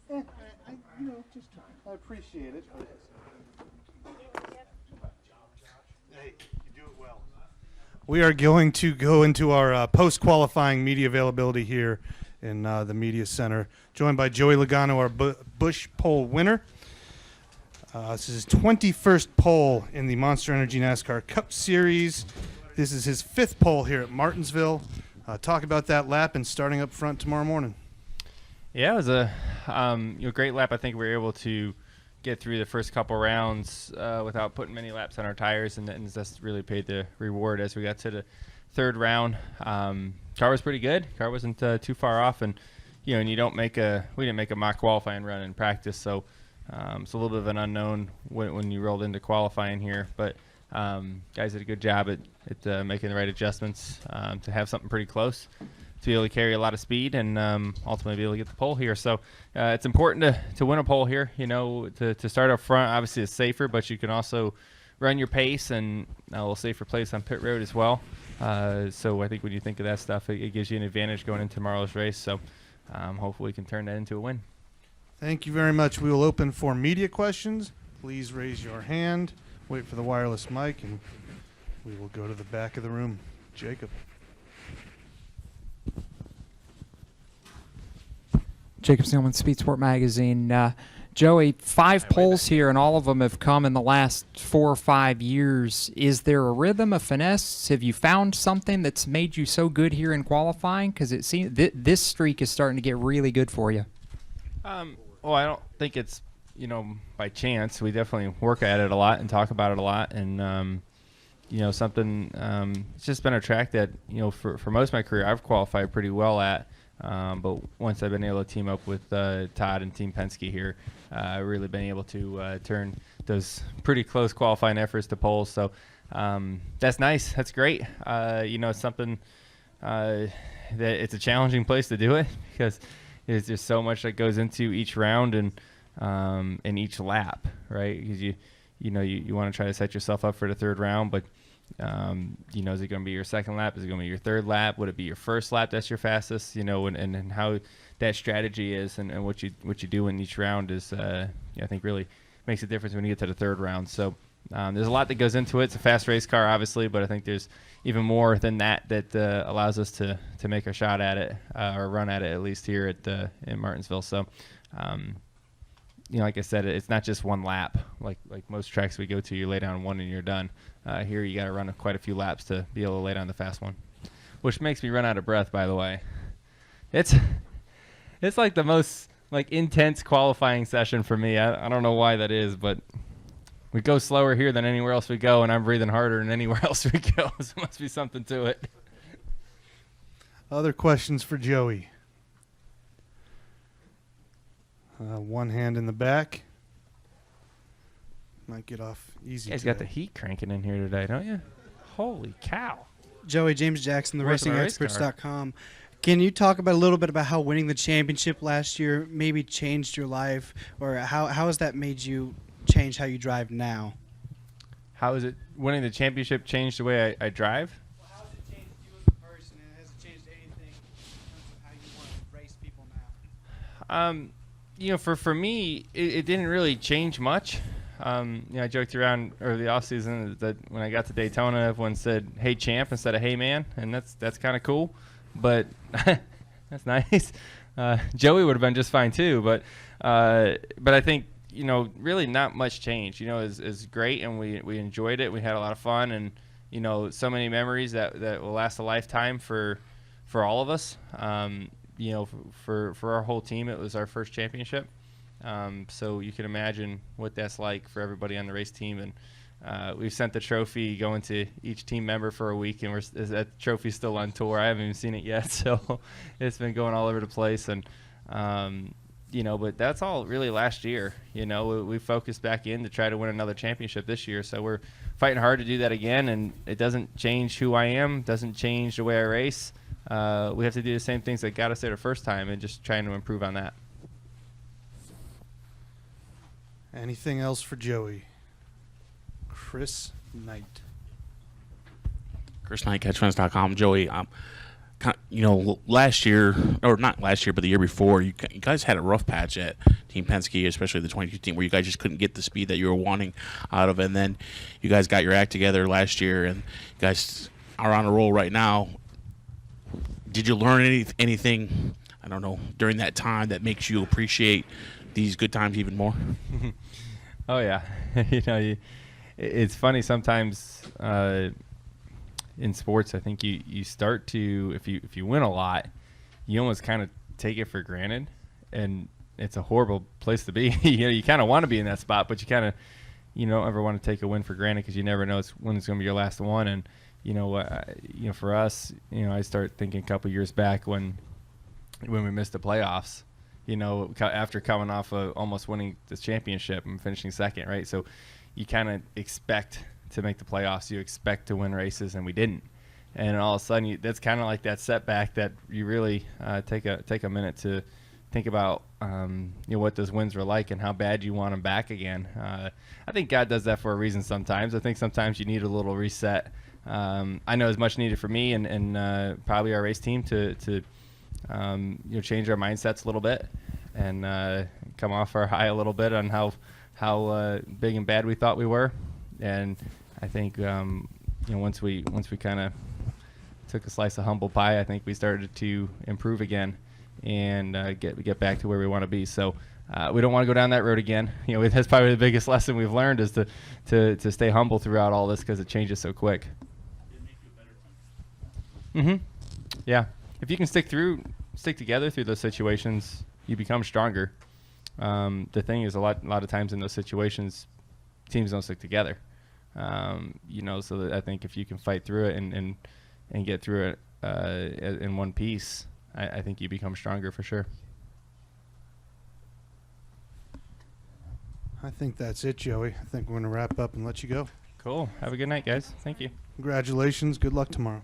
Just trying. I appreciate it. Hey, you do it well. We are going to go into our post-qualifying media availability here in the media center, joined by Joey Logano, our Busch pole winner. This is his 21st pole in the Monster Energy NASCAR Cup Series. This is his 5th pole here at Martinsville. Talk about that lap and starting up front tomorrow morning. Yeah, it was a great lap. I think we were able to get through the first couple rounds without putting many laps on our tires, and that's really paid the reward as we got to the third round. Car was pretty good. Car wasn't too far off, and we didn't make a mock qualifying run in practice, so it's a little bit of an unknown when you rolled into qualifying here. But guys did a good job at making the right adjustments to have something pretty close, to be able to carry a lot of speed and ultimately be able to get the pole here. So it's important to win a pole here. To start up front, obviously it's safer, but you can also run your pace and a little safer place on pit road as well. So I think when you think of that stuff, it gives you an advantage going into tomorrow's race. So hopefully we can turn that into a win. Thank you very much. We will open for media questions. Please raise your hand. Wait for the wireless mic, and we will go to the back of the room. Jacob. Jacob Seelman, Speed Sport Magazine. Joey, 5 poles here, and all of them have come in the last 4 or 5 years. Is there a rhythm, a finesse? Have you found something that's made you so good here in qualifying? Because it seems this streak is starting to get really good for you. Well, I don't think it's by chance. We definitely work at it a lot and talk about it a lot, and something. It's just been a track that for most of my career I've qualified pretty well at. But once I've been able to team up with Todd and Team Penske here, I've really been able to turn those pretty close qualifying efforts to poles. So that's nice. That's great. It's something that it's a challenging place to do it because there's just so much that goes into each round and each lap, right? Because you want to try to set yourself up for the third round, but is it going to be your second lap? Is it going to be your third lap? Would it be your first lap that's your fastest? And how that strategy is and what you do in each round is, I think really makes a difference when you get to the third round. So there's a lot that goes into it. It's a fast race car, obviously, but I think there's even more than that allows us to make a shot at it or run at it, at least here in Martinsville. So, like I said, it's not just one lap. Like most tracks we go to, you lay down one and you're done. Here you got to run quite a few laps to be able to lay down the fast one, which makes me run out of breath, by the way. It's like the most intense qualifying session for me. I don't know why that is, but we go slower here than anywhere else we go, and I'm breathing harder than anywhere else we go. So there must be something to it. Other questions for Joey? One hand in the back. Might get off easy. You guys today. got the heat cranking in here today, don't you? Holy cow. Joey, James Jackson, Working on a race TheRacingExperts.com. Can you talk about a little bit about how winning the championship last year maybe changed your life, or how has that made you change how you drive now? How is it winning the championship changed the way I drive? Well, how has it changed you as a person, and has it changed anything in terms of how you want to race people now? For me, it didn't really change much. I joked around over the off season that when I got to Daytona, everyone said "Hey champ" instead of "Hey man," and that's kind of cool. But that's nice. Joey would have been just fine too. But I think really not much change. Is great, and we enjoyed it. We had a lot of fun, and so many memories that will last a lifetime for all of us. For our whole team, it was our first championship. So you can imagine what that's like for everybody on the race team. And we've sent the trophy going to each team member for a week, and that trophy's still on tour. I haven't even seen it yet, so it's been going all over the place. And but that's all really last year. We focused back in to try to win another championship this year, so we're fighting hard to do that again. And it doesn't change who I am, doesn't change the way I race. We have to do the same things that got us there the first time, and just trying to improve on that. Anything else for Joey? Chris Knight. Chris Knight, catchfans.com. Joey, last year, or not last year, but the year before, you guys had a rough patch at Team Penske, especially the 22 team, where you guys just couldn't get the speed that you were wanting out of it. And then you guys got your act together last year, and you guys are on a roll right now. Did you learn anything, I don't know, during that time that makes you appreciate these good times even more? Oh yeah, it's funny sometimes. In sports, I think you start to, if you win a lot, you almost kind of take it for granted, and it's a horrible place to be. You kind of want to be in that spot, but you kind of don't ever want to take a win for granted because you never know when it's going to be your last one. And for us, I start thinking a couple years back when we missed the playoffs. After coming off of almost winning the championship and finishing second, right? So you kind of expect to make the playoffs, you expect to win races, and we didn't. And all of a sudden, that's kind of like that setback that you really take a minute to think about what those wins were like and how bad you want them back again. I think God does that for a reason sometimes. I think sometimes you need a little reset. I know it's much needed for me and probably our race team to change our mindsets a little bit and come off our high a little bit on how big and bad we thought we were. And I think once we kind of took a slice of humble pie, I think we started to improve again and get back to where we want to be. So we don't want to go down that road again. That's probably the biggest lesson we've learned is to stay humble throughout all this because it changes so quick. Did it make you a better team? Yeah. If you can stick together through those situations, you become stronger. The thing is, a lot of times in those situations, teams don't stick together. So that I think if you can fight through it and get through it in one piece, I think you become stronger for sure. I think that's it, Joey. I think we're going to wrap up and let you go. Cool. Have a good night, guys. Thank you. Congratulations. Good luck tomorrow.